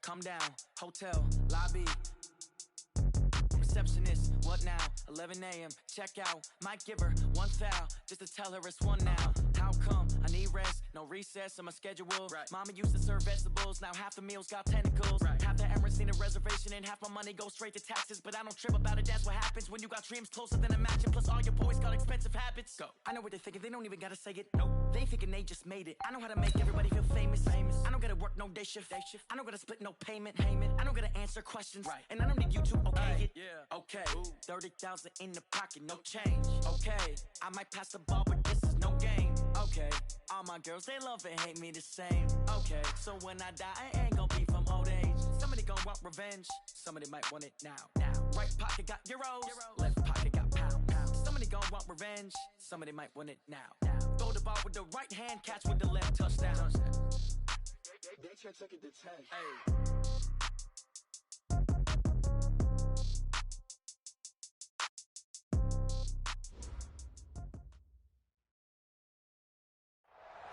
come down, hotel, lobby. Receptionist, what now? 11 a.m., check out. Might give her one foul, just to tell her it's one now. How come? I need rest, no recess on my schedule. Right. Mama used to serve vegetables, now half the meals got tentacles. Right. Half the errands need a reservation and half my money goes straight to taxes. But I don't trip about it, that's what happens when you got dreams closer than a mansion. Plus all your boys got expensive habits. Go. I know what they're thinking, they don't even gotta say it. Nope. They thinking they just made it. I know how to make everybody feel famous. I don't gotta work no day shift. I don't gotta split no payment. I don't gotta answer questions. Right. And I don't need you to okay it. Yeah. Okay. 30,000 in the pocket, no change. Okay. I might pass the ball, but this is no game. Okay. All my girls, they love and hate me the same. Okay. So when I die, I ain't gonna be from old age. Somebody gonna want revenge. Somebody might want it now. Right pocket got euros. Left pocket got pound. Somebody gonna want revenge. Somebody might want it now. Throw the ball with the right hand, catch with the left, touchdown. They check it to 10. Hey.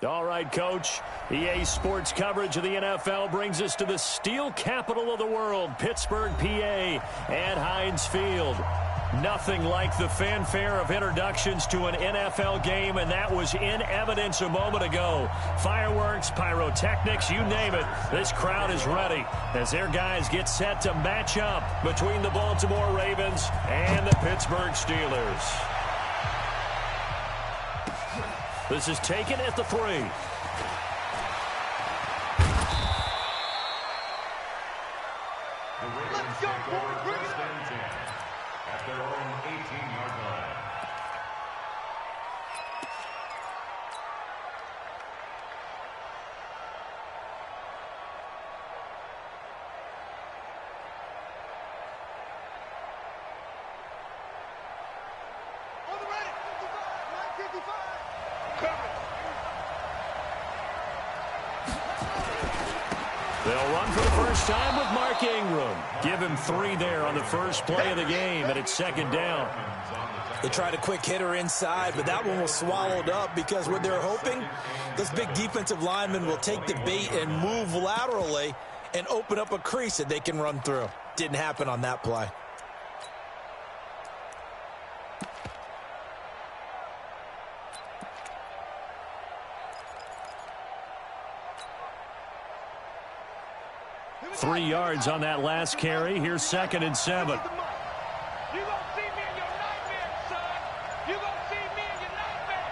All right, Coach. EA Sports coverage of the NFL brings us to the steel capital of the world, Pittsburgh, PA, at Heinz Field. Nothing like the fanfare of introductions to an NFL game, and that was in evidence a moment ago. Fireworks, pyrotechnics, you name it. This crowd is ready as their guys get set to match up between the Baltimore Ravens and the Pittsburgh Steelers. This is taken at the 3. Let's go, boys. Bring it on. At their own 18-yard line. On the ready. 55. 955. They'll run for the first time with Mark Ingram. Give him 3 there on the first play of the game, and it's second down. They tried a quick hitter inside, but that one was swallowed up because what they're hoping, this big defensive lineman will take the bait and move laterally and open up a crease that they can run through. Didn't happen on that play. Three yards on that last carry. Here's 2nd and 7. You gonna see me in your nightmare, son. You gonna see me in your nightmare.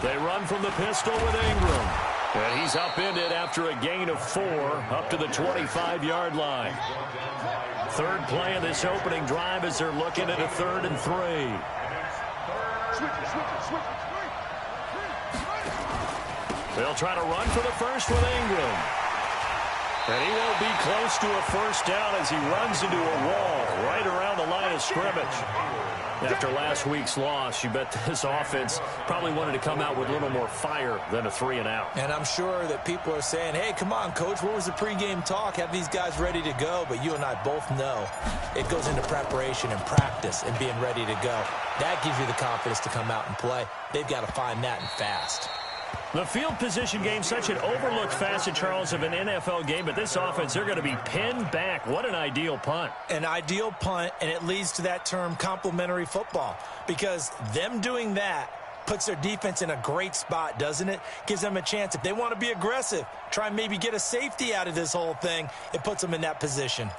They run from the pistol with Ingram. And he's upended after a gain of 4 up to the 25-yard line. Third play of this opening drive as they're looking at a 3rd and 3. They'll try to run for the first with Ingram. And he won't be close to a first down as he runs into a wall right around the line of scrimmage. After last week's loss, you bet this offense probably wanted to come out with a little more fire than a 3 and out. And I'm sure that people are saying, hey, come on, Coach, what was the pregame talk? Have these guys ready to go? But you and I both know it goes into preparation and practice and being ready to go. That gives you the confidence to come out and play. They've got to find that and fast. The field position game, such an overlooked facet, Charles, of an NFL game, but this offense, they're going to be pinned back. What an ideal punt. An ideal punt, and it leads to that term complementary football, because them doing that puts their defense in a great spot, doesn't it? Gives them a chance. If they want to be aggressive, try and maybe get a safety out of this whole thing, it puts them in that position.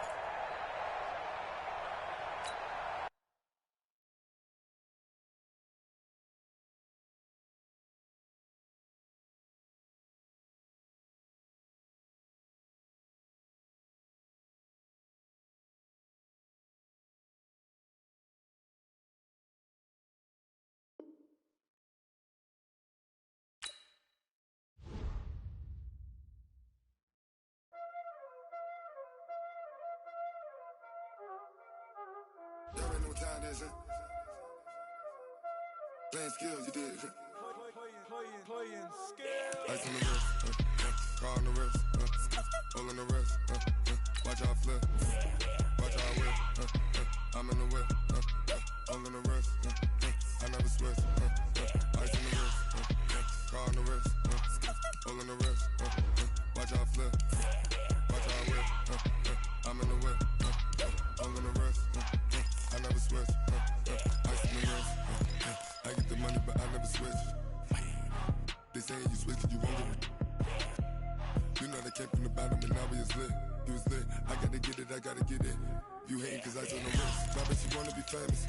Playing skills, you did. Playing skills. Ice on the wrist, car on the wrist, hole on the wrist, watch out flip, watch out whip, I'm in the whip, hole in the wrist, I never switch, ice on the wrist, car car on the wrist, all on the wrist, watch how I flip, watch how I whip, I'm in the whip, all on the wrist, I never switch, ice in the wrist, I get the money but I never switch. They saying you switch and you won't get it. You know they came from the bottom and now we is lit. You was lit, I gotta get it, I gotta get it. You hating cause I on the wrist. My bitch, you wanna be famous,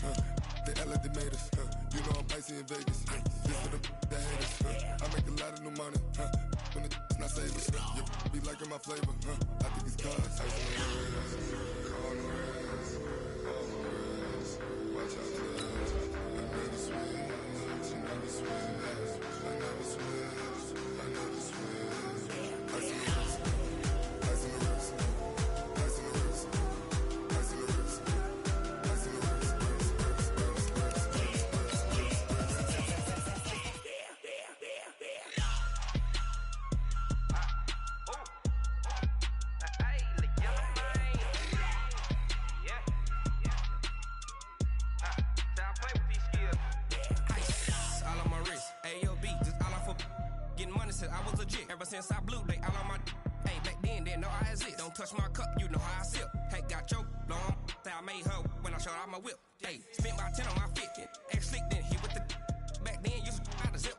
They act like they made us, You know I'm icy in Vegas, This for the that hate us, I make a lot of new money, When it's not savers, You be liking my flavor, I think it's cause ice on the wrist, on the wrist, on the wrist. Watch out, I never switch, I never switch, I never switch, I never switch. Ice on the wrist, ice on the wrist, ice on the wrist, ice on the wrist, ice on the wrist. I was legit. Ever since I blew, they all on my. Hey, back then, didn't know I exist. Don't touch my cup, you know how I sip. Hey, got choked, long. Say I made her when I showed out my whip. Hey, spent about 10 on my 15. Ex slick, then hit with the. Back then, used to out the zip.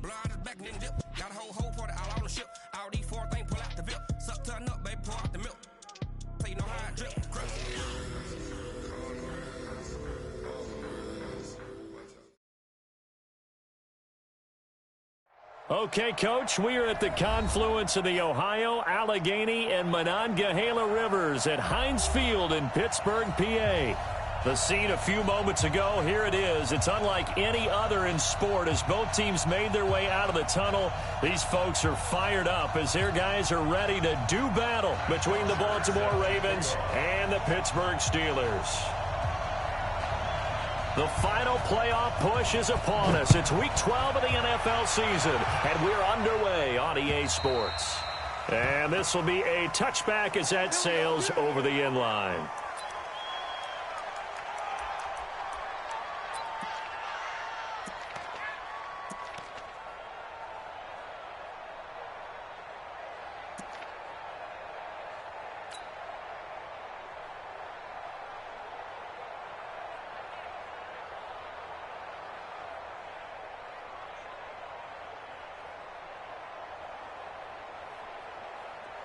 Blow out his back, then dip. Got a whole party all on the ship. All these four things pull out the VIP. Suck to a nut, baby, pour out the milk. So you know how I drip. Crush. Okay, Coach, we are at the confluence of the Ohio, Allegheny, and Monongahela Rivers at Heinz Field in Pittsburgh, PA. The scene a few moments ago, here it is. It's unlike any other in sport as both teams made their way out of the tunnel. These folks are fired up as their guys are ready to do battle between the Baltimore Ravens and the Pittsburgh Steelers. The final playoff push is upon us. It's Week 12 of the NFL season, and we're underway on EA Sports. And this will be a touchback as that sails over the end line.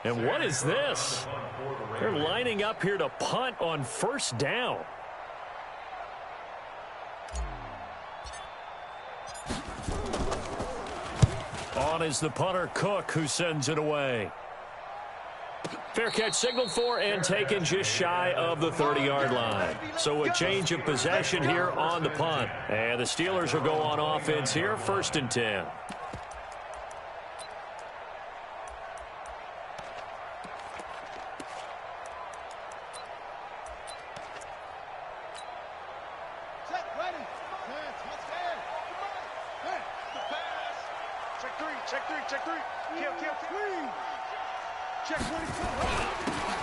And what is this? They're lining up here to punt on first down. On is the punter, Cook, who sends it away. Fair catch signaled for and taken just shy of the 30-yard line. So a change of possession here on the punt. And the Steelers will go on offense here, 1st and 10.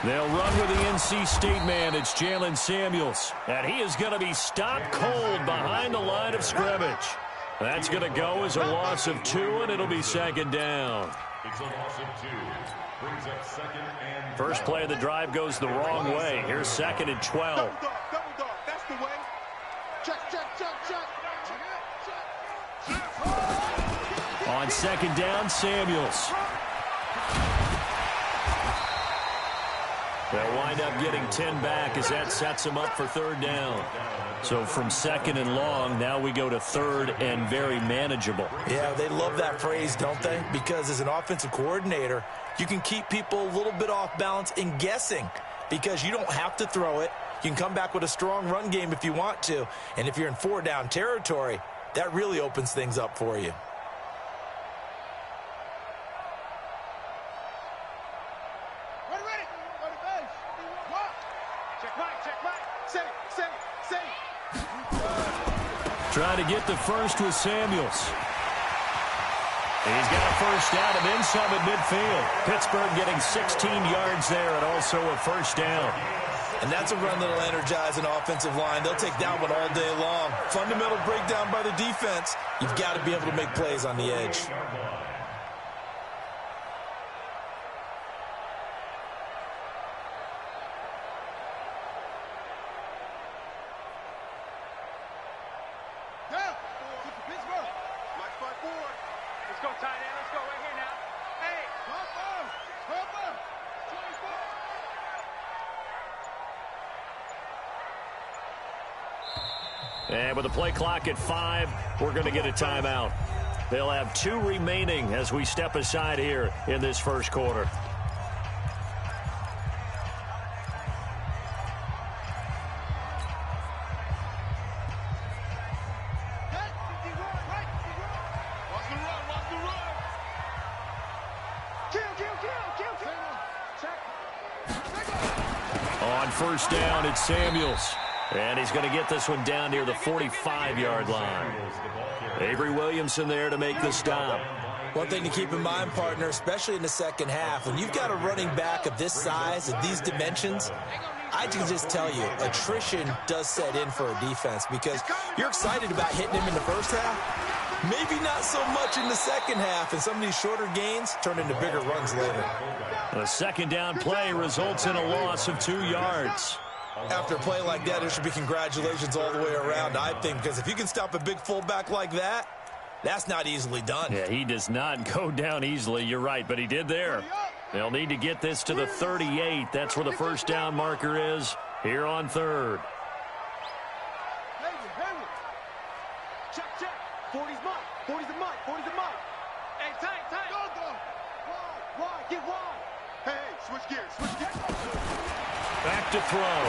They'll run with the NC State man. It's Jalen Samuels. And he is going to be stopped cold behind the line of scrimmage. That's going to go as a loss of 2, and it'll be 2nd down. It's a loss of 2. Brings up 2nd and First play of the drive goes the wrong way. Here's 2nd and 12. Double dog. That's the way. Check. On 2nd down, Samuels. They'll wind up getting 10 back as that sets them up for 3rd down. So from 2nd and long, now we go to 3rd and very manageable. Yeah, they love that phrase, don't they? Because as an offensive coordinator, you can keep people a little bit off balance and guessing because you don't have to throw it. You can come back with a strong run game if you want to. And if you're in 4-down territory, that really opens things up for you. Trying to get the first with Samuels. And he's got a first down and then some at midfield. Pittsburgh getting 16 yards there and also a first down. And that's a run that'll energize an offensive line. They'll take that one all day long. Fundamental breakdown by the defense. You've got to be able to make plays on the edge. Let's go, tight end. Let's go right here now. Hey, And with the play clock at 5, we're going to get a timeout. They'll have 2 remaining as we step aside here in this first quarter. On first down, it's Samuels. And he's going to get this one down near the 45-yard line. Avery Williamson there to make the stop. One thing to keep in mind, partner, especially in the second half, when you've got a running back of this size, of these dimensions, I can just tell you, attrition does set in for a defense because you're excited about hitting him in the first half. Maybe not so much in the second half, and some of these shorter gains turn into bigger runs later. A second down play results in a loss of 2 yards. After a play like that, there should be congratulations all the way around, I think, because if you can stop a big fullback like that, that's not easily done. Yeah, he does not go down easily, you're right, but he did there. They'll need to get this to the 38. That's where the first down marker is here on third. check. 40's mine. 40's a mine. 40's a mine. Hey, tight. Go. Wide. Get wide. Hey, switch gears. Back to throw.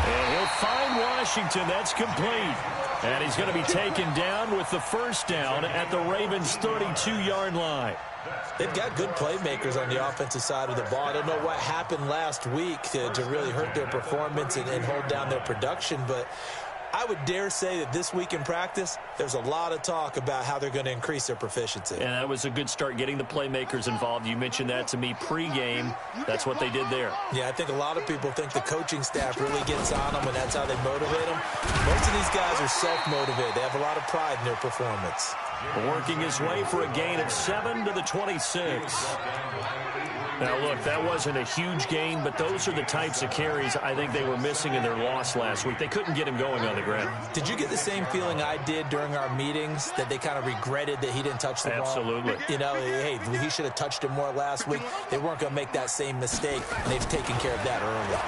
And he'll find Washington. That's complete. And he's going to be taken down with the first down at the Ravens' 32-yard line. They've got good playmakers on the offensive side of the ball. I don't know what happened last week to really hurt their performance and hold down their production, but I would dare say that this week in practice, there's a lot of talk about how they're going to increase their proficiency. And that was a good start, getting the playmakers involved. You mentioned that to me pregame. That's what they did there. Yeah, I think a lot of people think the coaching staff really gets on them, and that's how they motivate them. Most of these guys are self-motivated. They have a lot of pride in their performance. Working his way for a gain of 7 to the 26. Now, look, that wasn't a huge gain, but those are the types of carries I think they were missing in their loss last week. They couldn't get him going on the ground. Did you get the same feeling I did during our meetings, that they kind of regretted that he didn't touch the ball? Absolutely. You know, hey, he should have touched it more last week. They weren't going to make that same mistake, and they've taken care of that early.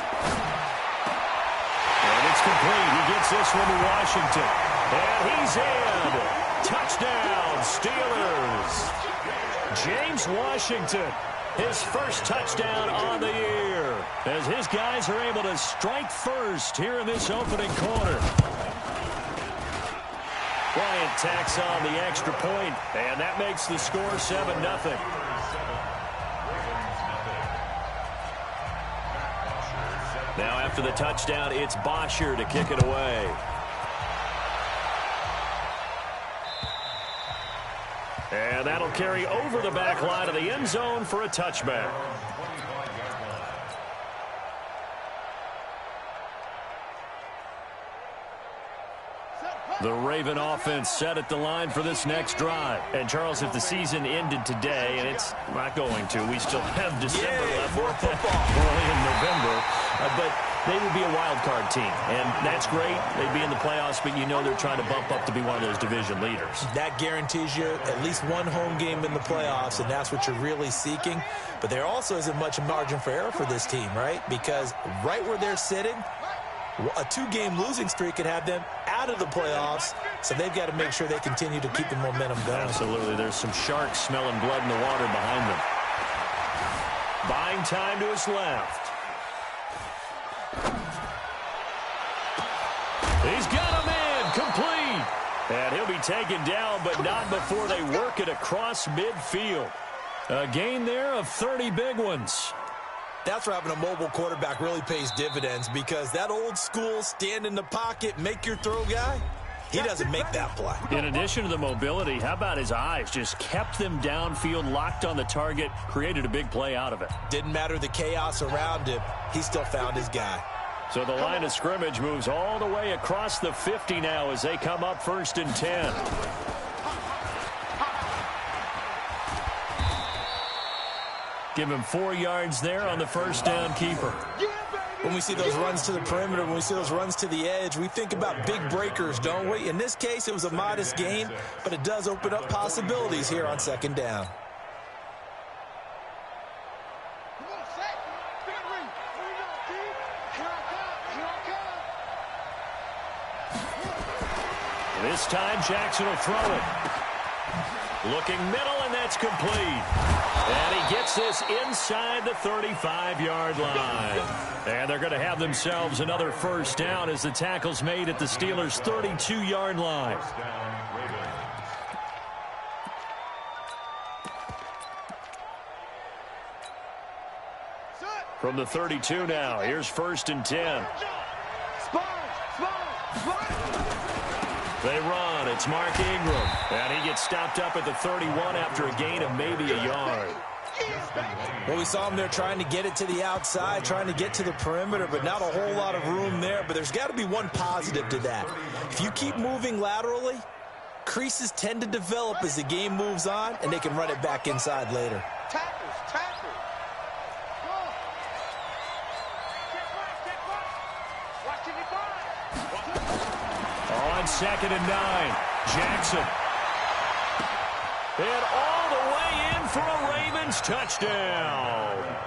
And it's complete. He gets this one to Washington. And he's in. Touchdown, Steelers. James Washington, his first touchdown on the year, as his guys are able to strike first here in this opening quarter. Bryant tacks on the extra point, and that makes the score 7-0. Now after the touchdown, it's Bosher to kick it away. And that'll carry over the back line of the end zone for a touchback. The Raven offense set at the line for this next drive. And, Charles, if the season ended today, and it's not going to, we still have December left. More football. Early in November. But they would be a wild card team. And that's great. They'd be in the playoffs, but you know they're trying to bump up to be one of those division leaders. That guarantees you at least one home game in the playoffs, and that's what you're really seeking. But there also isn't much margin for error for this team, right? Because right where they're sitting, a 2-game losing streak could have them out of the playoffs, so they've got to make sure they continue to keep the momentum going. Absolutely. There's some sharks smelling blood in the water behind them. Buying time to his left. He's got him in, complete. And he'll be taken down, but not before they work it across midfield. A gain there of 30 big ones. That's where having a mobile quarterback really pays dividends, because that old school stand in the pocket, make your throw guy, He doesn't make that play. In addition to the mobility, how about his eyes? Just kept them downfield, locked on the target, created a big play out of it. Didn't matter the chaos around him. He still found his guy. So the line of scrimmage moves all the way across the 50 now as they come up 1st and 10. Give him 4 yards there on the first down keeper. When we see those runs to the perimeter, when we see those runs to the edge, we think about big breakers, don't we? In this case, it was a modest gain, but it does open up possibilities here on 2nd down. This time, Jackson will throw it. Looking middle, and that's complete. And he gets this inside the 35-yard line. And they're going to have themselves another first down as the tackle's made at the Steelers' 32-yard line. From the 32 now, here's 1st and 10. They run. It's Mark Ingram. And he gets stopped up at the 31 after a gain of maybe a yard. Well, we saw him there trying to get it to the outside, trying to get to the perimeter, but not a whole lot of room there. But there's got to be one positive to that. If you keep moving laterally, creases tend to develop as the game moves on, and they can run it back inside later. On 2nd and 9, Jackson. And all the way in for a Ravens touchdown.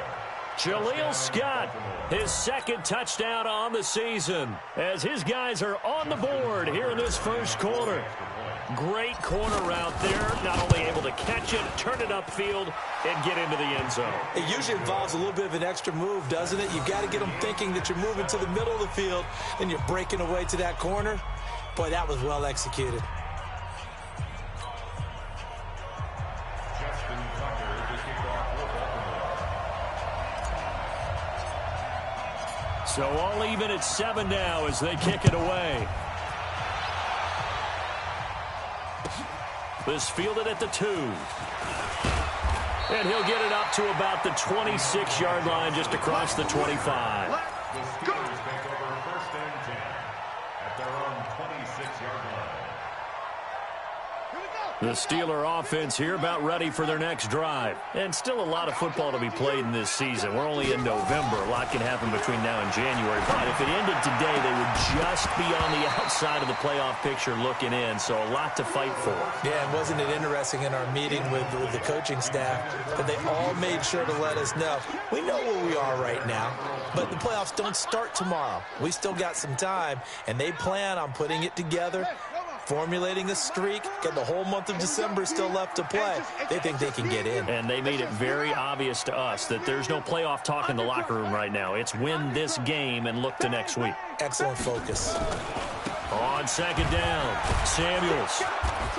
Jaleel Scott, his 2nd touchdown on the season, as his guys are on the board here in this first quarter. Great corner route there, not only able to catch it, turn it upfield, and get into the end zone. It usually involves a little bit of an extra move, doesn't it? You've got to get them thinking that you're moving to the middle of the field, and you're breaking away to that corner. Boy, that was well executed. So all even at 7 now as they kick it away. This fielded at the 2. And he'll get it up to about the 26-yard line, just across the 25. The Steeler offense here about ready for their next drive. And still a lot of football to be played in this season. We're only in November. A lot can happen between now and January. But if it ended today, they would just be on the outside of the playoff picture looking in. So a lot to fight for. Yeah, and wasn't it interesting in our meeting with the coaching staff that they all made sure to let us know, we know where we are right now, but the playoffs don't start tomorrow. We still got some time, and they plan on putting it together, formulating a streak, got the whole month of December still left to play. They think they can get in. And they made it very obvious to us that there's no playoff talk in the locker room right now. It's win this game and look to next week. Excellent focus. On 2nd down, Samuels.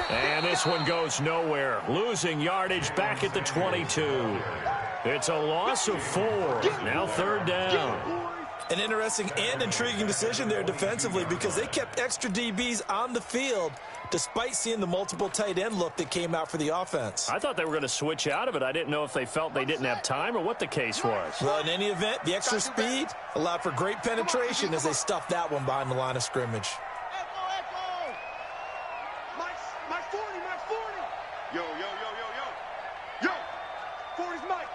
And this one goes nowhere. Losing yardage back at the 22. It's a loss of 4. Now 3rd down. An interesting and intriguing decision there defensively because they kept extra DBs on the field despite seeing the multiple tight end look that came out for the offense. I thought they were going to switch out of it. I didn't know if they felt they didn't have time or what the case was. Well, in any event, the extra speed allowed for great penetration as they stuffed that one behind the line of scrimmage. Mike 40. Yo. 40's Mike.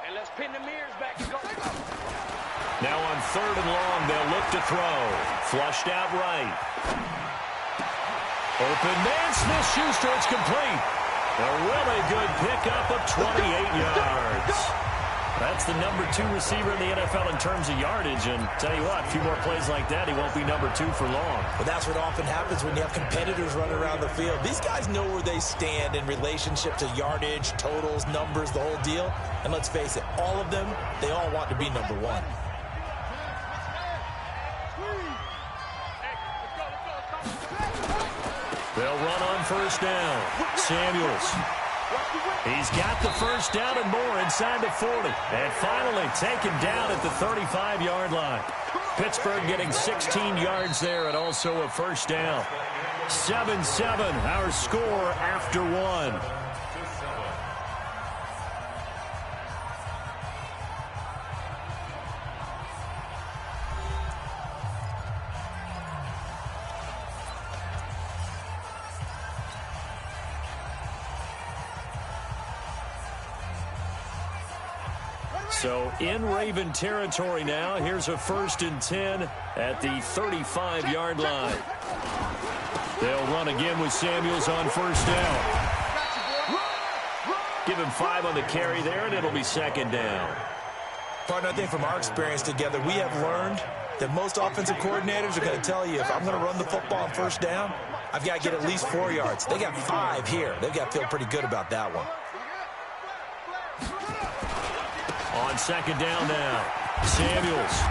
And let's pin the mirrors back and go. Now on 3rd and long, they'll look to throw. Flushed out right. Open man, Smith-Schuster, it's complete. A really good pickup of 28 yards. That's the number 2 receiver in the NFL in terms of yardage. And tell you what, a few more plays like that, he won't be number 2 for long. But that's what often happens when you have competitors running around the field. These guys know where they stand in relationship to yardage, totals, numbers, the whole deal. And let's face it, all of them, they all want to be number 1. They'll run on 1st down. Samuels. He's got the 1st down and more inside the 40. And finally taken down at the 35-yard line. Pittsburgh getting 16 yards there and also a first down. 7-7, our score after one. So in Raven territory now. Here's a 1st and 10 at the 35-yard line. They'll run again with Samuels on first down. Give him 5 on the carry there, and it'll be 2nd down. Partner, I think from our experience together, we have learned that most offensive coordinators are going to tell you, if I'm going to run the football on first down, I've got to get at least 4 yards. They got 5 here. They've got to feel pretty good about that one. On 2nd down now, Samuels.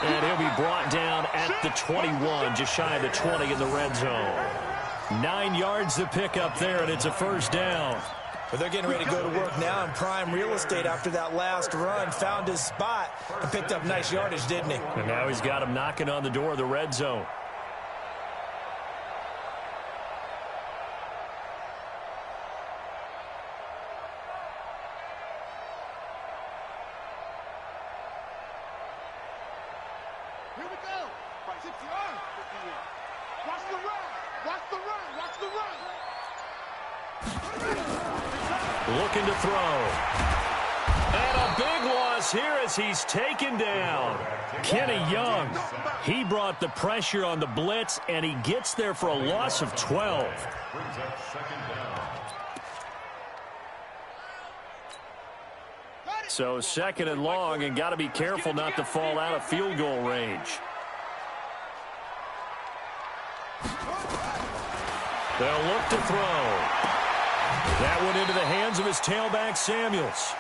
And he'll be brought down at the 21, just shy of the 20 in the red zone. 9 yards to pick up there, and it's a first down. But they're getting ready to go to work now in prime real estate after that last run. Found his spot and picked up nice yardage, didn't he? And now he's got him knocking on the door of the red zone. Looking to throw. And a big loss here as he's taken down. Kenny Young, he brought the pressure on the blitz, and he gets there for a loss of 12. So 2nd and long, and got to be careful not to fall out of field goal range. They'll look to throw. That went into the hands of his tailback, Samuels.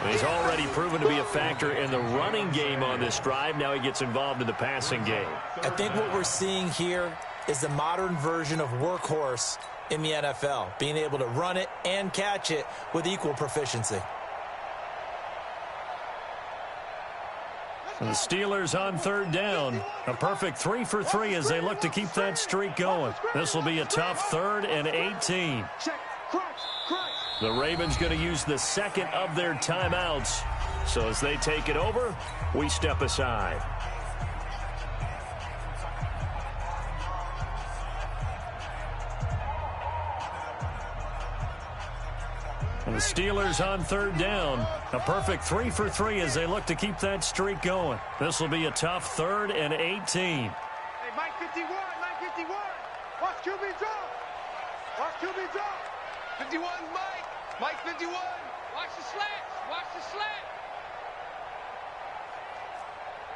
He's already proven to be a factor in the running game on this drive. Now he gets involved in the passing game. I think what we're seeing here is the modern version of workhorse in the NFL, being able to run it and catch it with equal proficiency. The Steelers on 3rd down. A perfect 3 for 3 as they look to keep that streak going. This will be a tough 3rd and 18. The Ravens going to use the 2nd of their timeouts. So as they take it over, we step aside. And the Steelers on 3rd down. A perfect 3 for 3 as they look to keep that streak going. This will be a tough 3rd and 18. Hey, Mike 51, Mike 51. Watch QB drop. Watch QB drop. 51, Mike. Mike 51. Watch the slant. Watch the slant.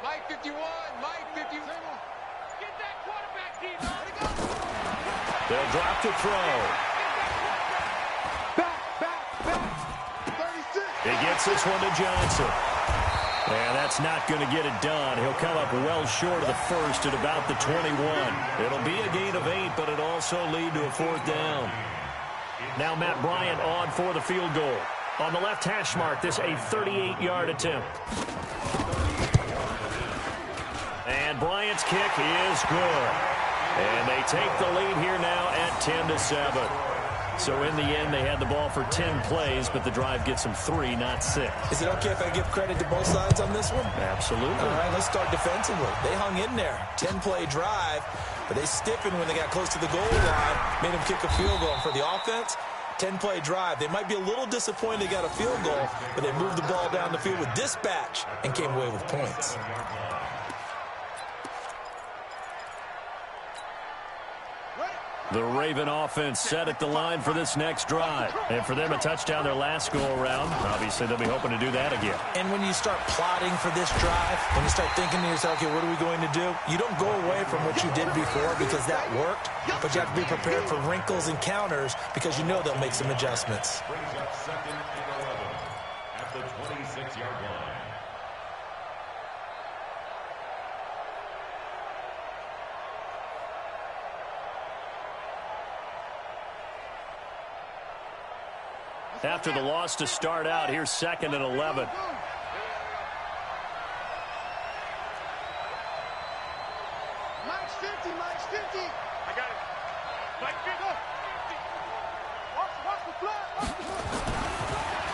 Mike 51, Mike 51. Get that quarterback deep. They'll drop to throw. He gets this one to Johnson. And that's not going to get it done. He'll come up well short of the first at about the 21. It'll be a gain of 8, but it'll also lead to a 4th down. Now Matt Bryant on for the field goal. On the left hash mark, this a 38-yard attempt. And Bryant's kick is good. And they take the lead here now at 10-7. So in the end, they had the ball for 10 plays, but the drive gets them 3, not 6. Is it okay if I give credit to both sides on this one? Absolutely. All right, let's start defensively. They hung in there. 10-play drive, but they stiffened when they got close to the goal line, made them kick a field goal. And for the offense, 10-play drive. They might be a little disappointed they got a field goal, but they moved the ball down the field with dispatch and came away with points. The Raven offense set at the line for this next drive. And for them, a touchdown their last go-around. Obviously, they'll be hoping to do that again. And when you start plotting for this drive, when you start thinking to yourself, okay, what are we going to do? You don't go away from what you did before because that worked, but you have to be prepared for wrinkles and counters because you know they'll make some adjustments. Brings up 2nd and 11 at the 26-yard line. After the loss to start out, here's 2nd and 11.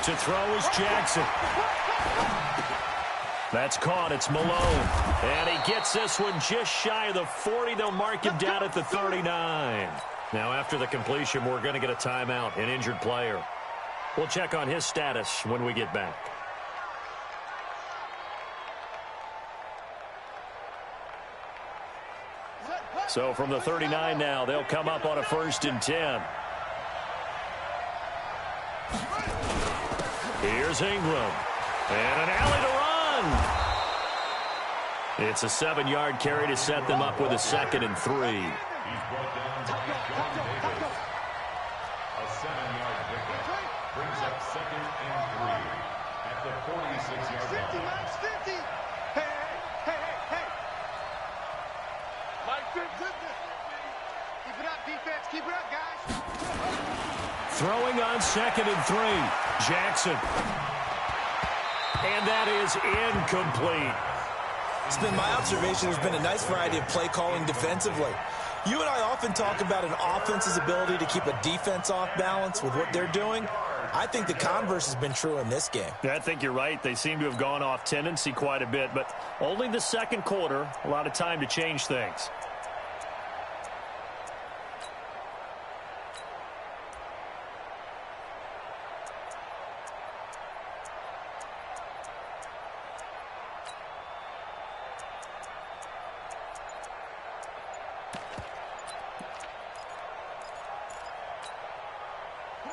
To throw is Jackson. That's caught. It's Malone. And he gets this one just shy of the 40. They'll mark him down at the 39. Now, after the completion, we're going to get a timeout, an injured player. We'll check on his status when we get back. So from the 39 now, they'll come up on a 1st and 10. Here's Ingram. And an alley to run. It's a 7-yard carry to set them up with a 2nd and 3. He's brought down by John Davis. A 7-yard pickup brings up 2nd and 3 at the 46-yard line. 50, Mike's 50. Hey. Mike 50. Keep it up, defense. Keep it up, guys. Throwing on 2nd and 3. Jackson. And that is incomplete. It's been my observation there's been a nice variety of play calling defensively. You and I often talk about an offense's ability to keep a defense off balance with what they're doing. I think the converse has been true in this game. Yeah, I think you're right. They seem to have gone off tendency quite a bit, but only the 2nd quarter, a lot of time to change things.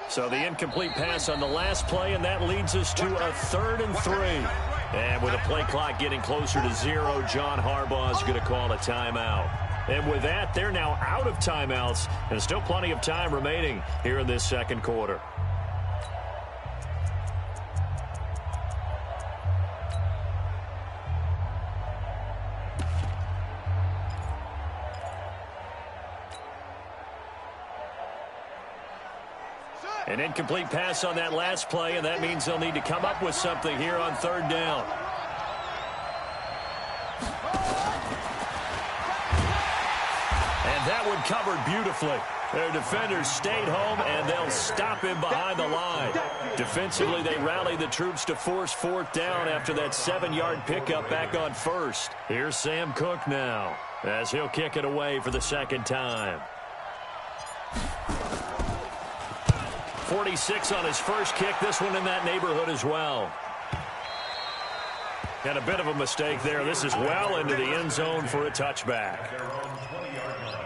So the incomplete pass on the last play, and that leads us to a 3rd and 3. And with the play clock getting closer to 0, John Harbaugh is going to call a timeout. And with that, they're now out of timeouts, and still plenty of time remaining here in this 2nd quarter. An incomplete pass on that last play, and that means they'll need to come up with something here on 3rd down. And that one covered beautifully. Their defenders stayed home, and they'll stop him behind the line. Defensively, they rallied the troops to force 4th down after that 7-yard pickup back on 1st. Here's Sam Cook now, as he'll kick it away for the 2nd time. 46 on his first kick. This one in that neighborhood as well. And a bit of a mistake there. This is well into the end zone for a touchback. Their own 20-yard line.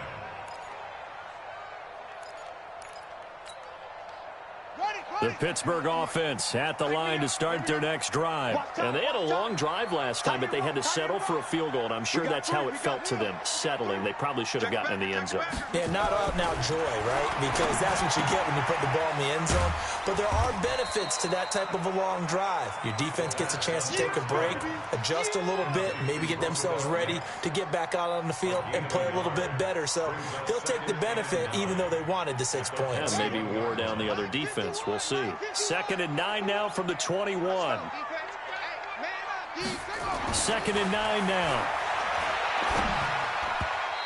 The Pittsburgh offense at the line to start their next drive. And they had a long drive last time, but they had to settle for a field goal, and I'm sure that's how it felt to them, settling. They probably should have gotten in the end zone. Yeah, not out-and-out joy, right? Because that's what you get when you put the ball in the end zone. But there are benefits to that type of a long drive. Your defense gets a chance to take a break, adjust a little bit, maybe get themselves ready to get back out on the field and play a little bit better. So they'll take the benefit even though they wanted the 6 points. Yeah, maybe wore down the other defense. We'll see. 2nd and 9 now from the 21. 2nd and 9 now.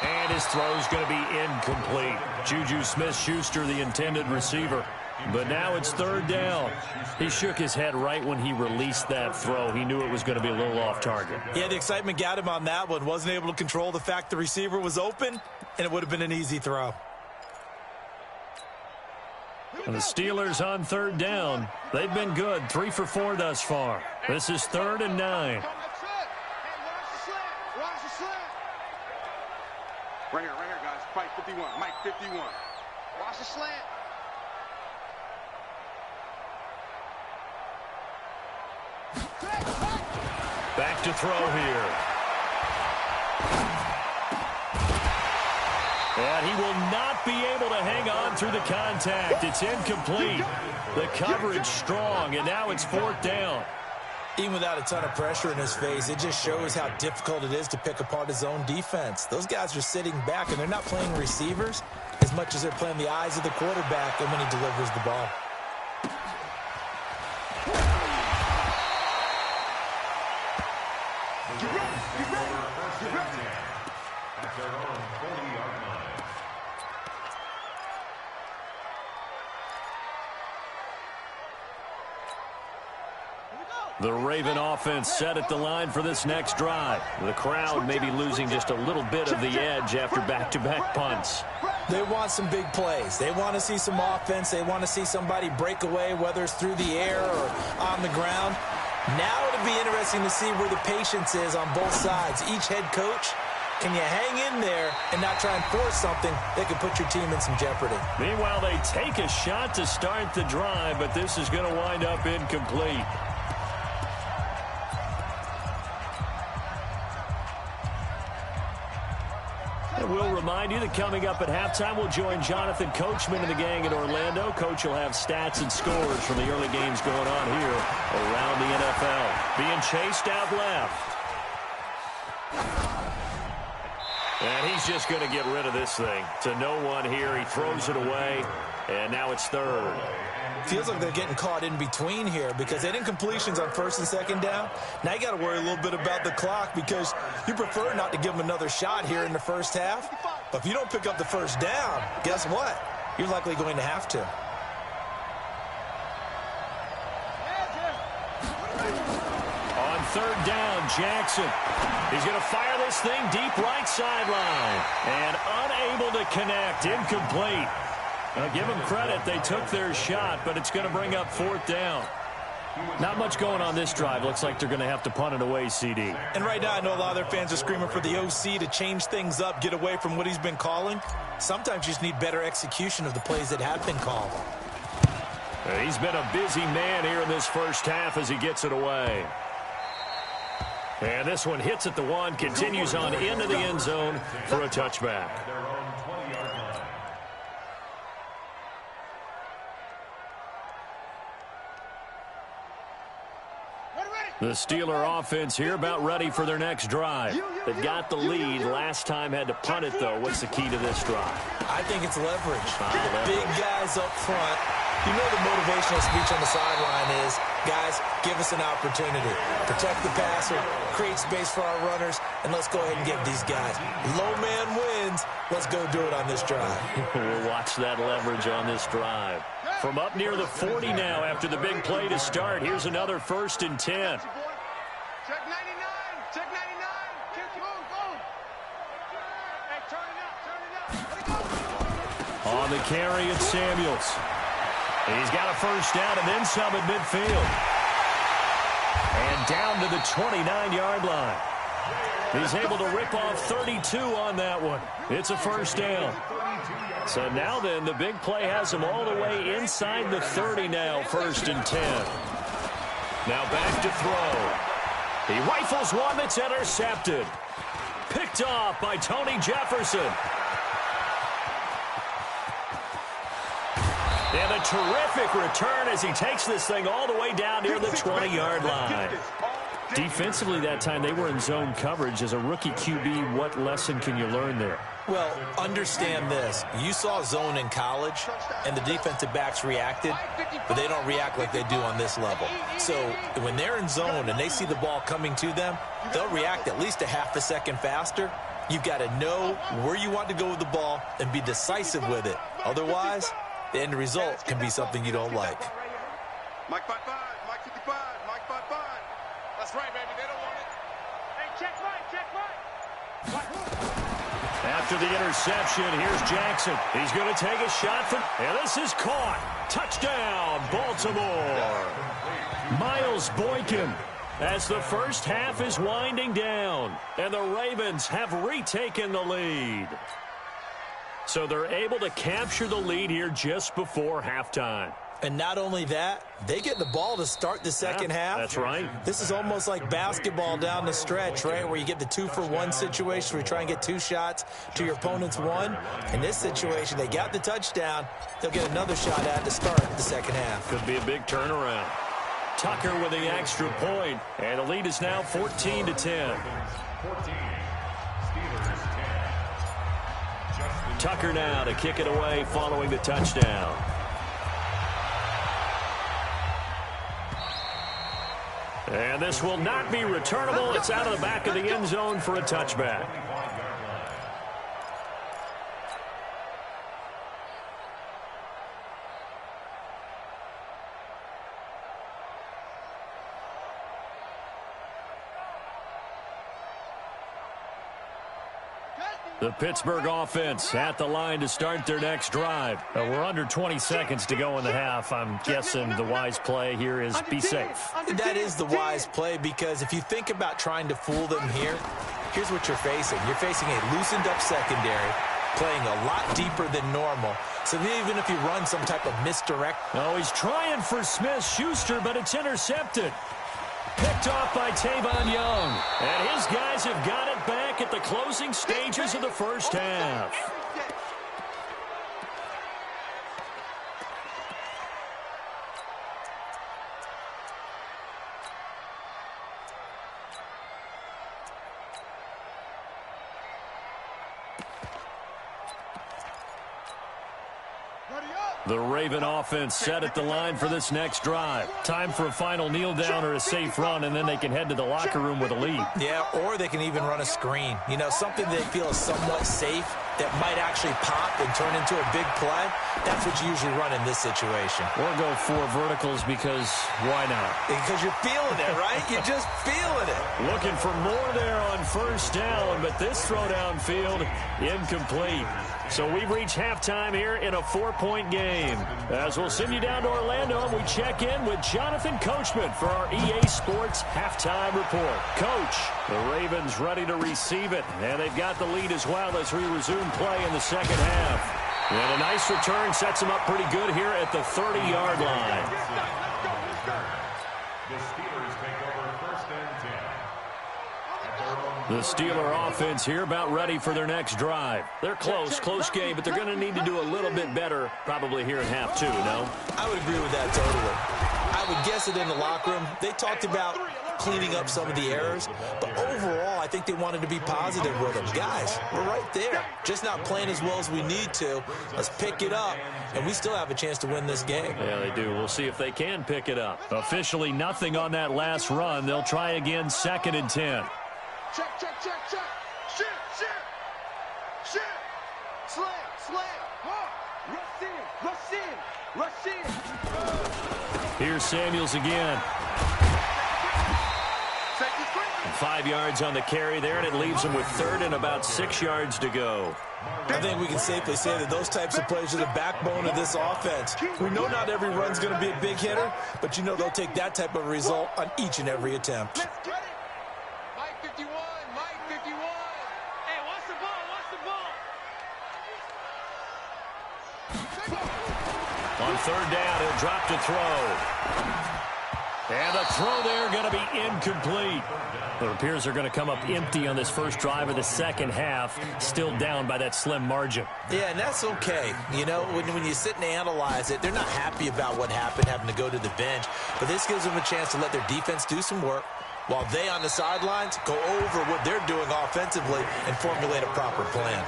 And his throw's going to be incomplete. Juju Smith-Schuster, the intended receiver. But now it's 3rd down. He shook his head right when he released that throw. He knew it was going to be a little off target. Yeah, the excitement got him on that one. Wasn't able to control the fact the receiver was open, and it would have been an easy throw. And the Steelers on 3rd down. They've been good, 3 for 4 thus far. This is 3rd and 9. Right here, guys. Fight 51. Mike 51. Watch the slant. Back to throw here. And he will not be able to hang on through the contact. It's incomplete. The coverage strong, and now it's 4th down. Even without a ton of pressure in his face, it just shows how difficult it is to pick apart his own defense. Those guys are sitting back, and they're not playing receivers as much as they're playing the eyes of the quarterback and when he delivers the ball. At their own 40-yard line. The Raven offense set at the line for this next drive. The crowd may be losing just a little bit of the edge after back-to-back punts. They want some big plays. They want to see some offense. They want to see somebody break away, whether it's through the air or on the ground. Now it'll be interesting to see where the patience is on both sides. Each head coach, can you hang in there and not try and force something that could put your team in some jeopardy? Meanwhile, they take a shot to start the drive, but this is going to wind up incomplete. And we'll remind you that coming up at halftime, we'll join Jonathan Coachman and the gang in Orlando. Coach will have stats and scores from the early games going on here around the NFL. Being chased out left. And he's just going to get rid of this thing. To no one here. He throws it away, and now it's third. Feels like they're getting caught in between here because they didn't completions on first and second down. Now you got to worry a little bit about the clock because you prefer not to give them another shot here in the first half. But if you don't pick up the first down, guess what? You're likely going to have to. On third down, Jackson. He's going to fire this thing deep right sideline. And unable to connect. Incomplete. Now, give them credit. They took their shot, but it's going to bring up fourth down. Not much going on this drive. Looks like they're going to have to punt it away, CD. And right now, I know a lot of their fans are screaming for the OC to change things up, get away from what he's been calling. Sometimes you just need better execution of the plays that have been called. He's been a busy man here in this first half as he gets it away. And this one hits at the one, continues on into the end zone for a touchback. The Steeler offense here about ready for their next drive. They've got the lead. Last time had to punt it, though. What's the key to this drive? I think it's leverage. Big guys up front. You know the motivational speech on the sideline is, guys, give us an opportunity. Protect the passer, create space for our runners, and let's go ahead and give these guys. Low man wins. Let's go do it on this drive. We'll watch that leverage on this drive. From up near the 40 now after the big play to start. Here's another 1st and 10. Check 99. Check 99. Boom. Hey, turn it up. On the carry, it's Samuels. He's got a first down and then some at midfield. And down to the 29-yard line. He's able to rip off 32 on that one. It's a first down. So now then, the big play has him all the way inside the 30 now, 1st and 10. Now back to throw. He rifles one that's intercepted. Picked off by Tony Jefferson. And a terrific return as he takes this thing all the way down near the 20-yard line. Defensively that time, they were in zone coverage. As a rookie QB, what lesson can you learn there? Well, understand this. You saw zone in college, and the defensive backs reacted, but they don't react like they do on this level. So when they're in zone and they see the ball coming to them, they'll react at least a half a second faster. You've got to know where you want to go with the ball and be decisive with it. Otherwise, the end result can be something you don't like. Mike 55, Mike 55, Mike 55. That's right, baby. They don't want it. Hey, check right. After the interception, here's Jackson. He's going to take a shot from, and this is caught. Touchdown, Baltimore. Miles Boykin, as the first half is winding down, and the Ravens have retaken the lead. So they're able to capture the lead here just before halftime. And not only that, they get the ball to start the second half. That's right. This is almost like basketball down the stretch, right, where you get the 2-for-1 situation where you try and get 2 shots to your opponent's 1. In this situation, they got the touchdown. They'll get another shot at to start the second half. Could be a big turnaround. Tucker with the extra point, and the lead is now 14-10. 14. Steelers 10. Tucker now to kick it away following the touchdown. And this will not be returnable. It's out of the back of the end zone for a touchback. The Pittsburgh offense at the line to start their next drive. We're under 20 seconds to go in the half. I'm guessing the wise play here is be safe. That is the wise play, because if you think about trying to fool them here, here's what you're facing. You're facing a loosened up secondary, playing a lot deeper than normal. So even if you run some type of misdirect. Oh, he's trying for Smith-Schuster, but it's intercepted. Picked off by Tavon Young. And his guys have got it back at the closing stages of the first half. The Raven offense set at the line for this next drive. Time for a final kneel down or a safe run, and then they can head to the locker room with a lead. Yeah, or they can even run a screen. You know, something they feel is somewhat safe that might actually pop and turn into a big play. That's what you usually run in this situation. Or go for verticals, because why not? Because you're feeling it, right? You're just feeling it. Looking for more there on first down, but this throw downfield incomplete. So we've reached halftime here in a 4-point game. As we'll send you down to Orlando, and we check in with Jonathan Coachman for our EA Sports Halftime Report. Coach, the Ravens ready to receive it, and they've got the lead as well as we resume play in the second half. And a nice return sets them up pretty good here at the 30-yard line. The Steelers take over first and 10. The Steeler offense here about ready for their next drive. They're close game, but they're going to need to do a little bit better probably here in half two, no? I would agree with that totally. I would guess it in the locker room. They talked about cleaning up some of the errors, but overall, I think they wanted to be positive with them. Guys, we're right there. Just not playing as well as we need to. Let's pick it up, and we still have a chance to win this game. Yeah, they do. We'll see if they can pick it up. Officially nothing on that last run. They'll try again, 2nd and 10. Check. Shit. Slam. Rush in. Here's Samuels again. 5 yards on the carry there, and it leaves them with 3rd and about 6 yards to go. I think we can safely say that those types of plays are the backbone of this offense. We know not every run's going to be a big hitter, but you know they'll take that type of result on each and every attempt. Let's get it. Mike 51. Hey, watch the ball. On 3rd down, he'll drop to throw. And the throw there going to be incomplete. It appears they're going to come up empty on this first drive of the second half, still down by that slim margin. Yeah, and that's okay. You know, when you sit and analyze it, they're not happy about what happened, having to go to the bench. But this gives them a chance to let their defense do some work, while they on the sidelines go over what they're doing offensively and formulate a proper plan.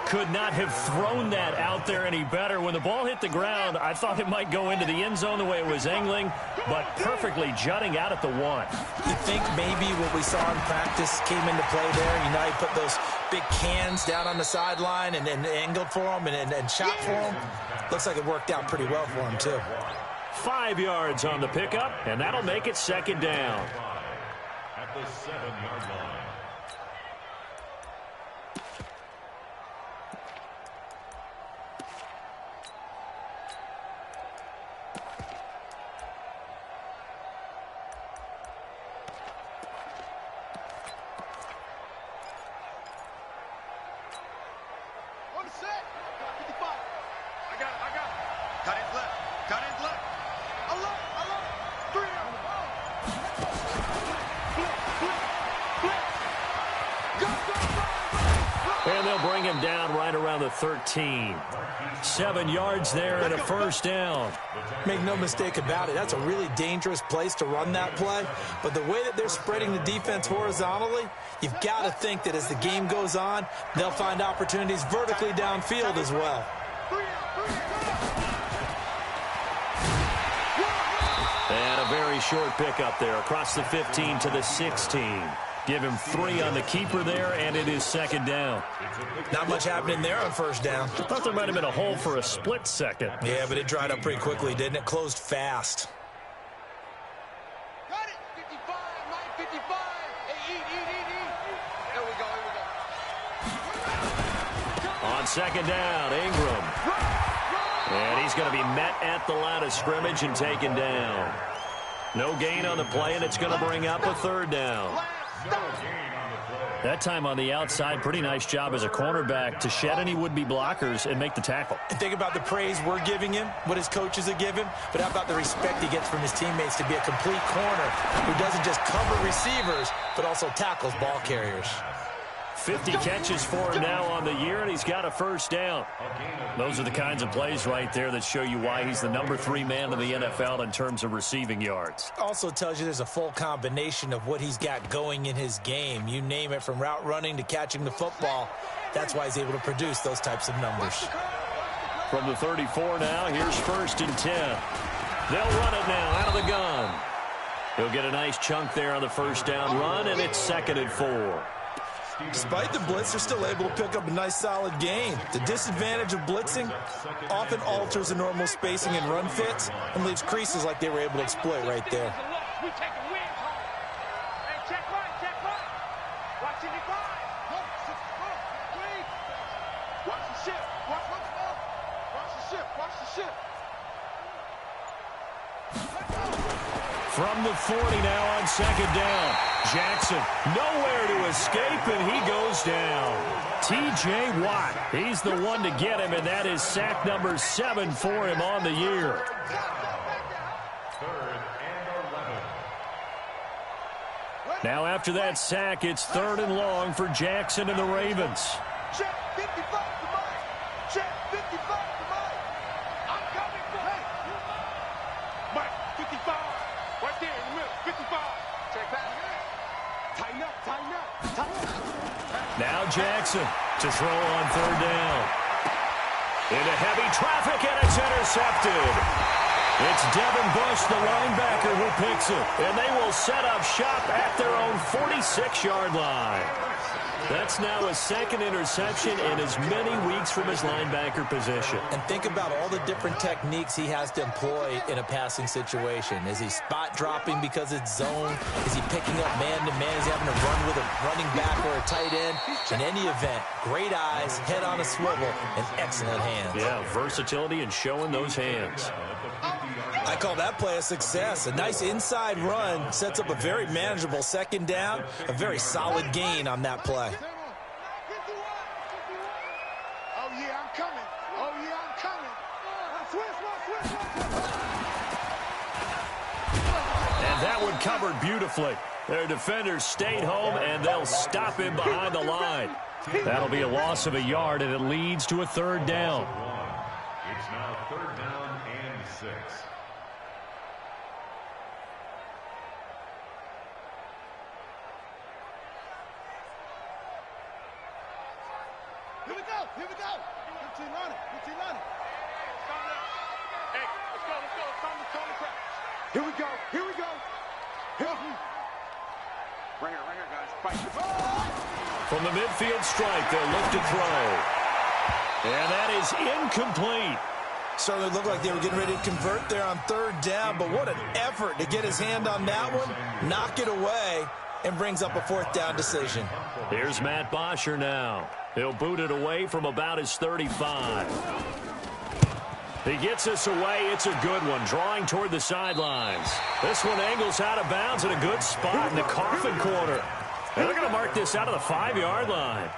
Could not have thrown that out there any better. When the ball hit the ground, I thought it might go into the end zone the way it was angling, but perfectly jutting out at the 1. You think maybe what we saw in practice came into play there? You know, you put those big cans down on the sideline and angled for them and shot for them. Looks like it worked out pretty well for them, too. 5 yards on the pickup, and that'll make it 2nd down. At the 7-yard line. On the set. 55. I got it. Cut in left. I love it. 3 on the ball. And they'll bring him down right around the 13. 7 yards there and a first down. Make no mistake about it, that's a really dangerous place to run that play. But the way that they're spreading the defense horizontally, you've got to think that as the game goes on, they'll find opportunities vertically downfield as well. And a very short pickup there across the 15 to the 16. Give him 3 on the keeper there, and it is 2nd down. Not much happening there on first down. I thought there might have been a hole for a split second. Yeah, but it dried up pretty quickly, didn't it? Closed fast. Got it. 55. Mike 55. Hey, eat. Here we go. On second down, Ingram. And he's going to be met at the line of scrimmage and taken down. No gain on the play, and it's going to bring up a third down. That time on the outside, pretty nice job as a cornerback to shed any would-be blockers and make the tackle. And think about the praise we're giving him, what his coaches are giving, but how about the respect he gets from his teammates to be a complete corner who doesn't just cover receivers, but also tackles ball carriers. 50 catches for him now on the year, and he's got a first down. Those are the kinds of plays right there that show you why he's the number 3 man in the NFL in terms of receiving yards. Also tells you there's a full combination of what he's got going in his game. You name it, from route running to catching the football. That's why he's able to produce those types of numbers. From the 34 now, here's 1st and 10. They'll run it now out of the gun. He'll get a nice chunk there on the first down run, and it's 2nd and 4. Despite the blitz, they're still able to pick up a nice, solid gain. The disadvantage of blitzing often alters the normal spacing and run fits and leaves creases like they were able to exploit right there. From the 40 now on second down. Jackson nowhere to escape, and he goes down. T.J. Watt, he's the one to get him, and that is sack number 7 for him on the year. 3rd and 11. Now after that sack, it's 3rd and long for Jackson and the Ravens. Check 55 to Mike. Check 55 to Mike. I'm coming for Mike, 55. Right there in the middle, 55. Check back. Tighten up, tighten up, tighten up. Now Jackson to throw on 3rd down. Into heavy traffic, and it's intercepted. It's Devin Bush, the linebacker, who picks it. And they will set up shop at their own 46-yard line. That's now a 2nd interception in as many weeks from his linebacker position. And think about all the different techniques he has to employ in a passing situation. Is he spot dropping because it's zone? Is he picking up man-to-man? Is he having to run with a running back or a tight end? In any event, great eyes, head on a swivel, and excellent hands. Yeah, versatility and showing those hands. I call that play a success. A nice inside run sets up a very manageable 2nd down, a very solid gain on that play. Oh, yeah, I'm coming. Oh, yeah, I'm coming. Switch. And that one covered beautifully. Their defenders stayed home, and they'll stop him behind the line. That'll be a loss of a yard, and it leads to a 3rd down. It's now 3rd down and 6. Here we go. 15 running. Hey, let's go. It's time to practice. Here we go. Right here, guys. Fight. From the midfield strike, they'll look to throw. And that is incomplete. Certainly looked like they were getting ready to convert there on 3rd down, but what an effort to get his hand on that one, knock it away, and brings up a 4th down decision. Here's Matt Bosher now. He'll boot it away from about his 35. He gets us away. It's a good one, drawing toward the sidelines. This one angles out of bounds at a good spot in the coffin corner. And they're going to mark this out of the 5-yard line.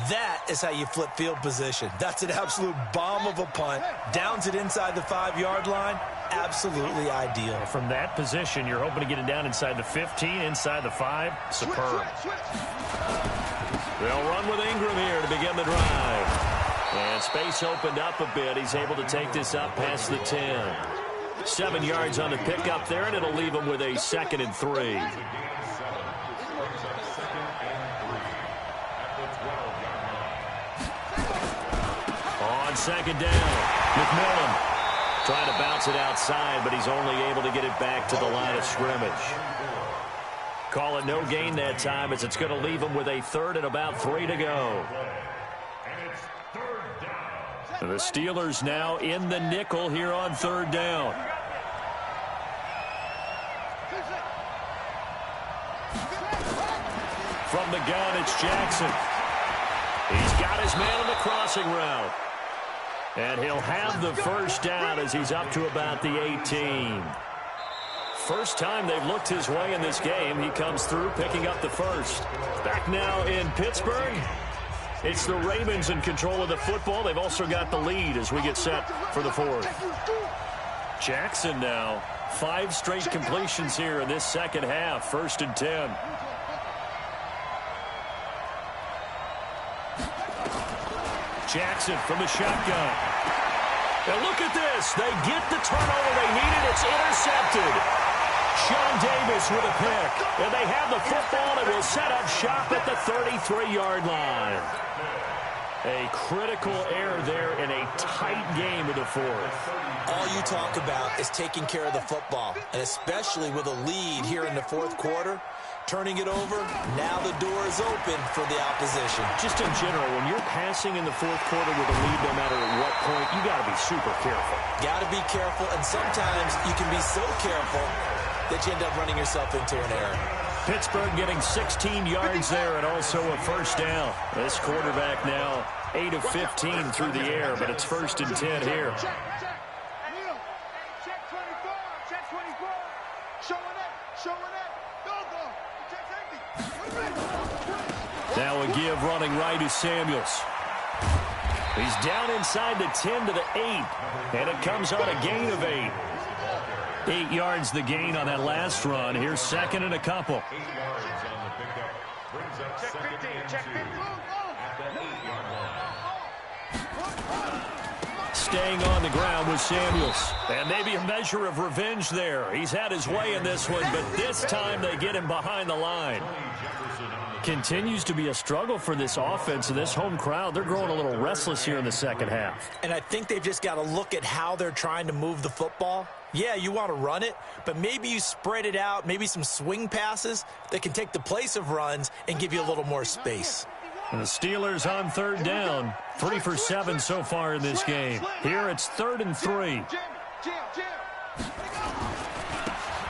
That is how you flip field position. That's an absolute bomb of a punt. Downs it inside the 5-yard line. Absolutely ideal. From that position, you're hoping to get it down inside the 15, inside the 5. Superb. They'll run with Ingram here to begin the drive. And space opened up a bit. He's able to take this up past the 10. 7 yards on the pickup there, and it'll leave him with a 2nd and 3. On 2nd down, McMillan trying to bounce it outside, but he's only able to get it back to the line of scrimmage. Call it no gain that time, as it's going to leave him with a 3rd and about 3 to go. And the Steelers now in the nickel here on 3rd down. From the gun, it's Jackson. He's got his man on the crossing route. And he'll have the first down as he's up to about the 18. First time they've looked his way in this game. He comes through picking up the first. Back now in Pittsburgh. It's the Ravens in control of the football. They've also got the lead as we get set for the fourth. Jackson now. 5 straight completions here in this second half. 1st and 10. Jackson from the shotgun. And look at this. They get the turnover they needed. It's intercepted. Sean Davis with a pick. And they have the football and will set up shop at the 33-yard line. A critical error there in a tight game in the fourth. All you talk about is taking care of the football, and especially with a lead here in the fourth quarter. Turning it over, now the door is open for the opposition. Just in general, when you're passing in the fourth quarter with a lead, no matter at what point, you got to be super careful. Got to be careful, and sometimes you can be so careful that you end up running yourself into an error. Pittsburgh getting 16 yards there and also a first down. This quarterback now 8 of 15 through the air, but it's 1st and 10 here. Check 24. Check 24. Showing it. Now a give running right is Samuels. He's down inside the 10 to the 8, and it comes on a gain of 8. 8 yards the gain on that last run. Here's 2nd and a couple. 8 yards on the pickup. Brings up Check 2nd 15. and Check 2 15. at the 8-yard line. Staying on the ground with Samuels. And maybe a measure of revenge there. He's had his way in this one, but this time they get him behind the line. Continues to be a struggle for this offense and this home crowd. They're growing a little restless here in the second half. And I think they've just got to look at how they're trying to move the football. Yeah, you want to run it, but maybe you spread it out, maybe some swing passes that can take the place of runs and give you a little more space. And the Steelers on 3rd down. 3 for 7 so far in this game. Here it's 3rd and 3.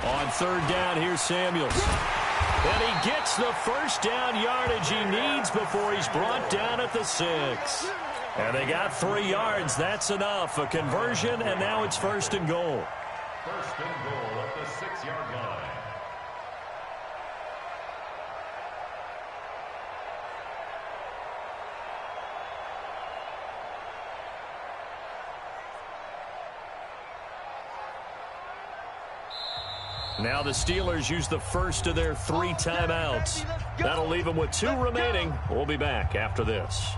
On 3rd down, here's Samuels. And he gets the first down yardage he needs before he's brought down at the 6. And they got 3 yards. That's enough. A conversion, and now it's 1st and goal. 1st and goal at the 6-yard line. Now the Steelers use the first of their 3 timeouts. That'll leave them with 2 remaining. We'll be back after this.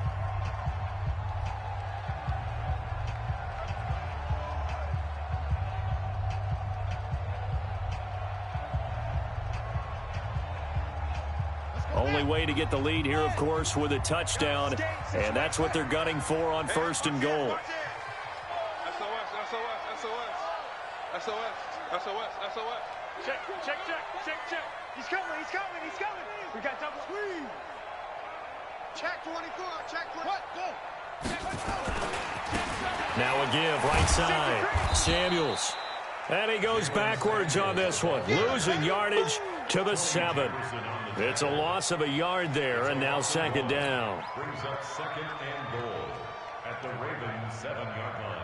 Only way to get the lead here, of course, with a touchdown, and that's what they're gunning for on 1st and goal. SOS. Check. He's coming. We got double squeeze. Check 24. Check 24. What? Go. Now a give, right side. Samuels. And he goes backwards on this one. Losing yardage to the 7. It's a loss of a yard there, and now 2nd down. Brings up 2nd and goal at the Ravens 7-yard line.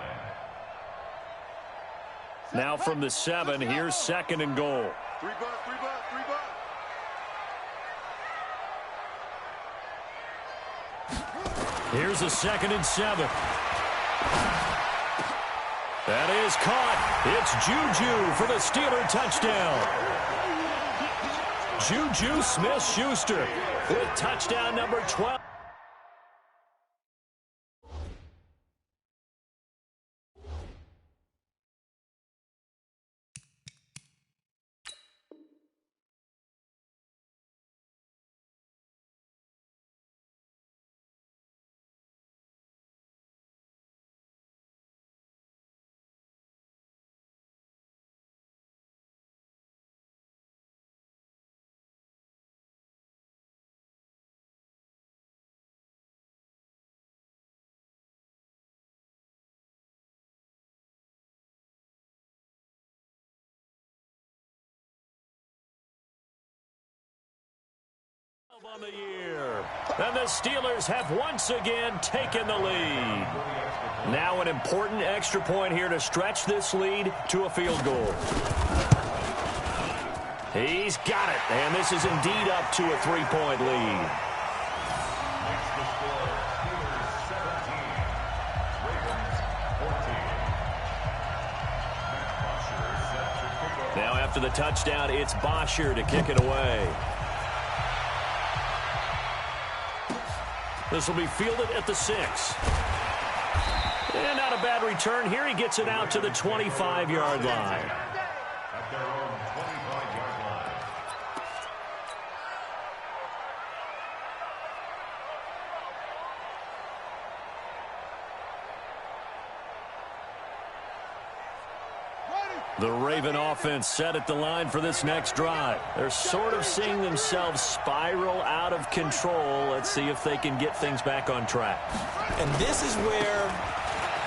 Now from the 7, here's 2nd and goal. 3 bucks. Here's a 2nd and 7. That is caught. It's Juju for the Steeler touchdown. Juju Smith-Schuster with touchdown number 12. On the year. And the Steelers have once again taken the lead. Now an important extra point here to stretch this lead to a field goal. He's got it, and this is indeed up to a 3-point lead. Makes the score Steelers 17, Ravens 14. Now after the touchdown, it's Bosher to kick it away. This will be fielded at the 6. And not a bad return here. He gets it out to the 25-yard line. At their own 25-yard line. The Raven offense set at the line for this next drive. They're sort of seeing themselves spiral out of control. Let's see if they can get things back on track. And this is where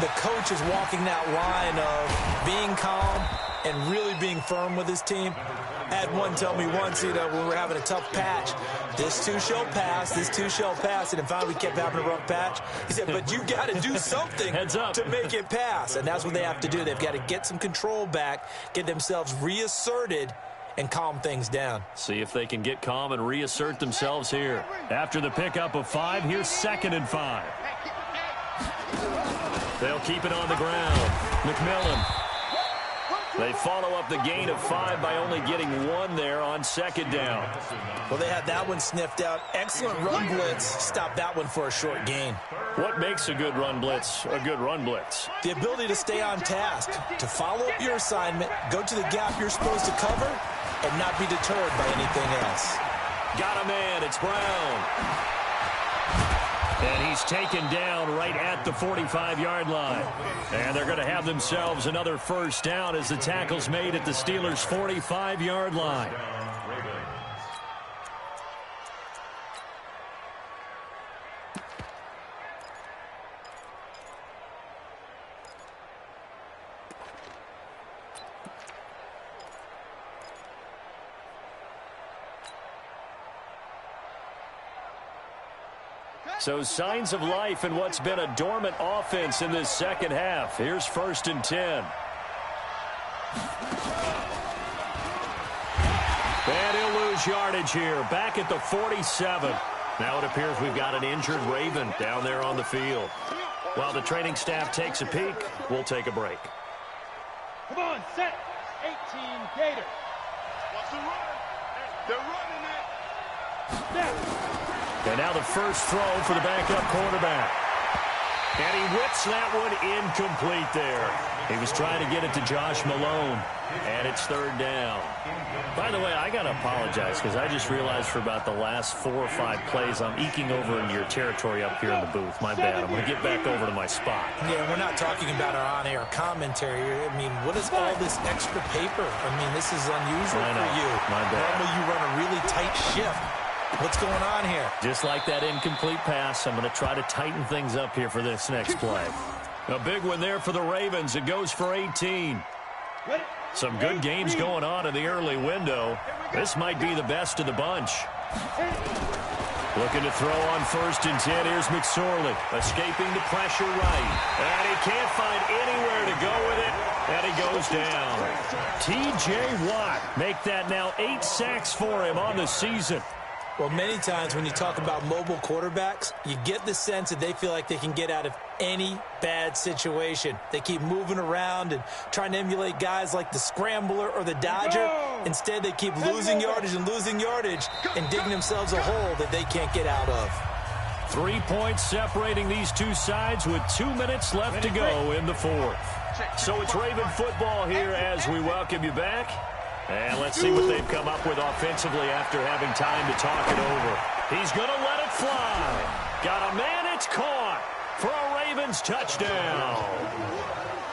the coach is walking that line of being calm and really being firm with his team. I had one tell me once, when we were having a tough patch, this too shall pass, this too shall pass, and finally we kept having a rough patch. He said, but you got to do something to make it pass, and that's what they have to do. They've got to get some control back, get themselves reasserted, and calm things down. See if they can get calm and reassert themselves here. After the pickup of 5, here's 2nd and 5. They'll keep it on the ground. McMillan. They follow up the gain of 5 by only getting 1 there on 2nd down. Well, they had that one sniffed out. Excellent run blitz. Stop that one for a short gain. What makes a good run blitz a good run blitz? The ability to stay on task, to follow up your assignment, go to the gap you're supposed to cover, and not be deterred by anything else. Got a man. It's Brown. And he's taken down right at the 45-yard line. And they're going to have themselves another first down as the tackle's made at the Steelers' 45-yard line. So signs of life in what's been a dormant offense in this second half. Here's 1st and 10. And he'll lose yardage here. Back at the 47. Now it appears we've got an injured Raven down there on the field. While the training staff takes a peek, we'll take a break. Come on, set. 18 Gators. What's the run? They're running it. Snap. And now the first throw for the backup quarterback. And he whips that one incomplete there. He was trying to get it to Josh Malone. And it's 3rd down. By the way, I got to apologize because I just realized for about the last 4 or 5 plays I'm eking over into your territory up here in the booth. My bad. I'm going to get back over to my spot. Yeah, we're not talking about our on-air commentary. I mean, what is all this extra paper? I mean, this is unusual for you. My bad. Normally you run a really tight shift. What's going on here? Just like that incomplete pass, I'm going to try to tighten things up here for this next play. A big one there for the Ravens. It goes for 18. Some good games going on in the early window. This might be the best of the bunch. Looking to throw on 1st and 10. Here's McSorley, escaping the pressure right. And he can't find anywhere to go with it. And he goes down. T.J. Watt make that now 8 sacks for him on the season. Well, many times when you talk about mobile quarterbacks, you get the sense that they feel like they can get out of any bad situation. They keep moving around and trying to emulate guys like the Scrambler or the Dodger. Instead, they keep losing yardage and digging themselves a hole that they can't get out of. 3 points separating these two sides with 2 minutes left to go in the 4th. So it's Raven football here as we welcome you back. And let's see what they've come up with offensively after having time to talk it over. He's going to let it fly. Got a man, it's caught for a Ravens touchdown.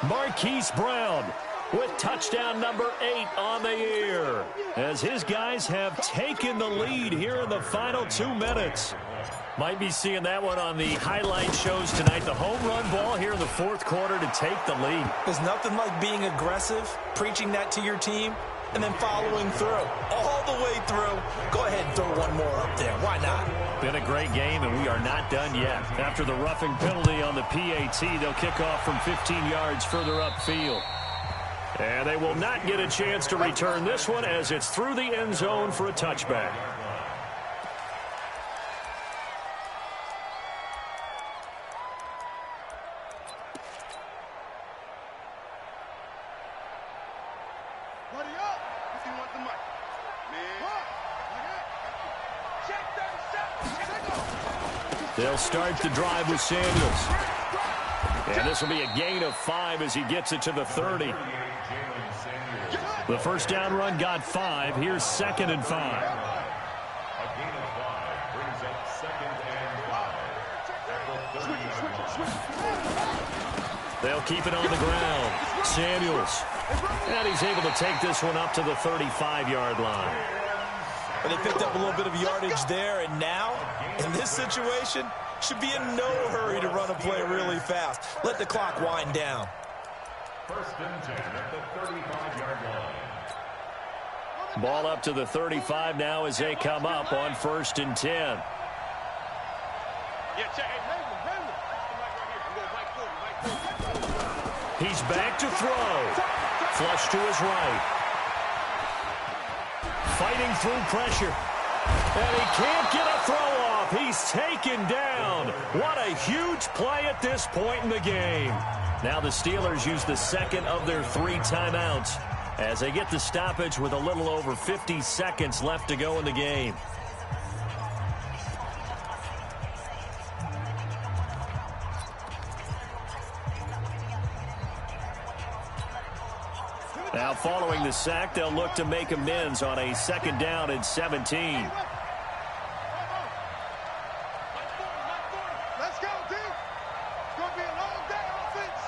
Marquise Brown with touchdown number 8 on the year, as his guys have taken the lead here in the final 2 minutes. Might be seeing that one on the highlight shows tonight. The home run ball here in the 4th quarter to take the lead. There's nothing like being aggressive, preaching that to your team, and then following through. All the way through. Go ahead and throw one more up there. Why not? Been a great game, and we are not done yet. After the roughing penalty on the PAT, they'll kick off from 15 yards further upfield. And they will not get a chance to return this one as it's through the end zone for a touchback. They'll start the drive with Samuels. And this will be a gain of 5 as he gets it to the 30. The first down run got 5. Here's 2nd and 5. A gain of 5 brings up 2nd and 5 at the 30. They'll keep it on the ground. Samuels. And he's able to take this one up to the 35-yard line. But they picked up a little bit of yardage there, and now, in this situation, should be in no hurry to run a play really fast. Let the clock wind down. 1st and 10 at the 35-yard line. Ball up to the 35 now as they come up on 1st and 10. He's back to throw. Flush to his right. Fighting through pressure. And he can't get a throw off. He's taken down. What a huge play at this point in the game. Now the Steelers use the 2nd of their 3 timeouts as they get the stoppage with a little over 50 seconds left to go in the game. Now following the sack, they'll look to make amends on a 2nd down and 17. Let's go, D. It's going to be a long day, offense.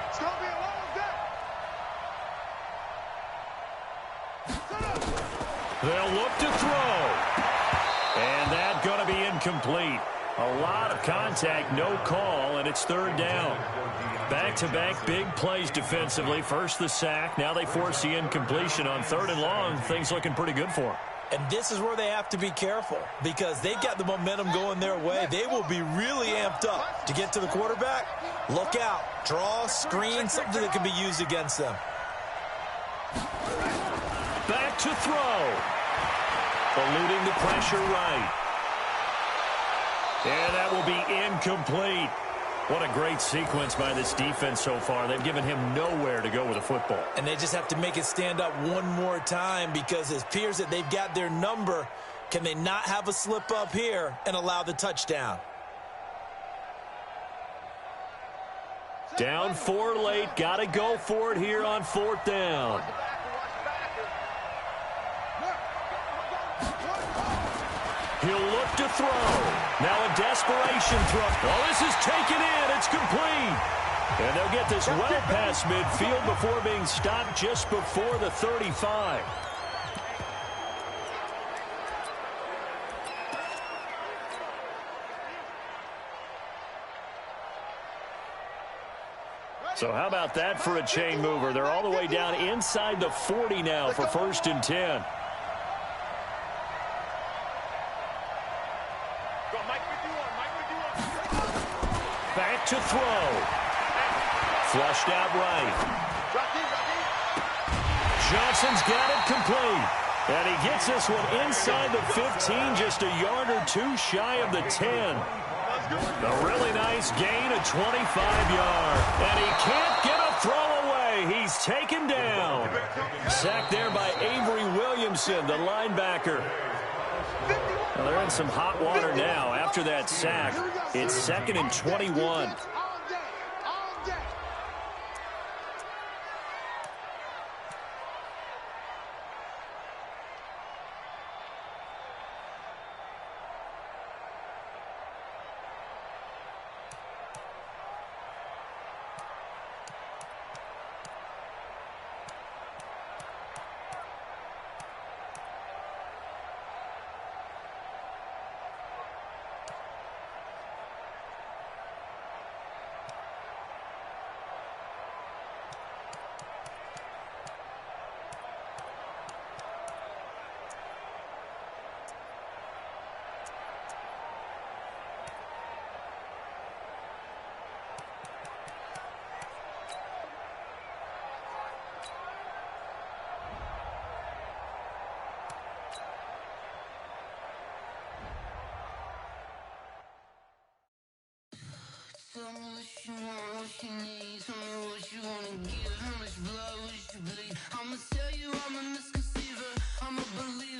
It's going to be a long day. They'll look to throw. And that's going to be incomplete. A lot of contact, no call, and it's 3rd down. Back-to-back big plays defensively. First the sack. Now they force the incompletion on 3rd and long. Things looking pretty good for them. And this is where they have to be careful because they've got the momentum going their way. They will be really amped up to get to the quarterback. Look out. Draw, screen, something that can be used against them. Back to throw. Eluding the pressure right. And that will be incomplete. What a great sequence by this defense so far. They've given him nowhere to go with the football. And they just have to make it stand up one more time because it appears that they've got their number. Can they not have a slip up here and allow the touchdown? Down 4 late. Got to go for it here on 4th down. He'll look to throw. Now a desperation throw. Well, this is taken in. It's complete. And they'll get this well past midfield before being stopped just before the 35. So how about that for a chain mover? They're all the way down inside the 40 now for 1st and 10. Back to throw. Flushed out right. Johnson's got it complete. And he gets this one inside the 15, just a yard or 2 shy of the 10. A really nice gain of 25 yards. And he can't get a throw away. He's taken down. Sacked there by Avery Williamson, the linebacker. Well, they're in some hot water now after that sack. It's 2nd and 21. Tell me what you want, what you need. Tell me what you wanna give. How much blood would you bleed? I'ma tell you I'm a misconceiver. I'm a believer.